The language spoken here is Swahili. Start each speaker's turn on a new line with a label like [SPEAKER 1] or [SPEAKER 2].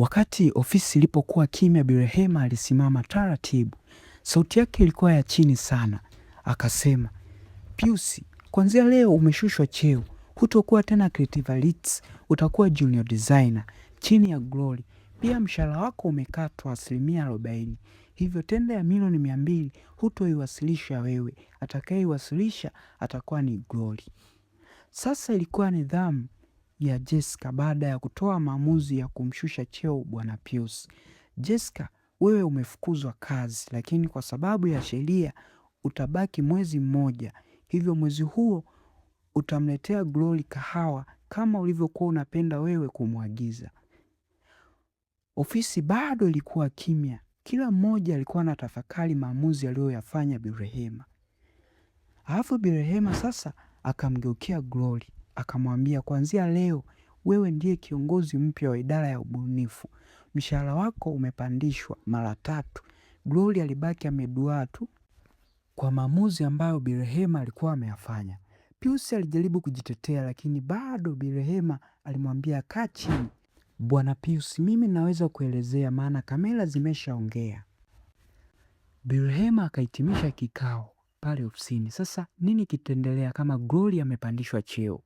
[SPEAKER 1] Wakati ofisi ilipokuwa kimya, Bi Rehema alisimama taratibu. Sauti yake ilikuwa ya chini sana. Akasema, Pius, kuanzia leo umeshushwa cheo. Hutokuwa tena creative leads, utakuwa junior designer chini ya Glory. Pia mshahara wako umekatwa 40%. Hivyo tenda ya milioni 200 hutoiwasilisha wewe. Atakayeiwasilisha atakuwa ni Glory. Sasa ilikuwa nidhamu ya Jessica baada ya kutoa maamuzi ya kumshusha cheo bwana Pius. Jessica, wewe umefukuzwa kazi, lakini kwa sababu ya sheria utabaki mwezi mmoja. Hivyo mwezi huo utamletea Glory kahawa kama ulivyokuwa unapenda wewe kumwagiza. Ofisi bado ilikuwa kimya. Kila mmoja alikuwa anatafakari maamuzi aliyoyafanya Bi Rehema. Alafu Bi Rehema sasa akamgeukia Glory, akamwambia, kuanzia leo wewe ndiye kiongozi mpya wa idara ya ubunifu. Mshahara wako umepandishwa mara 3. Glory alibaki ameduaa tu kwa maamuzi ambayo Bi Rehema alikuwa ameyafanya. Pius alijaribu kujitetea, lakini bado Bi Rehema alimwambia, kaa chini. Bwana Pius, mimi naweza kuelezea, maana kamera zimeshaongea. Bi Rehema akahitimisha kikao pale ofisini. Sasa nini kitaendelea kama Glory amepandishwa cheo?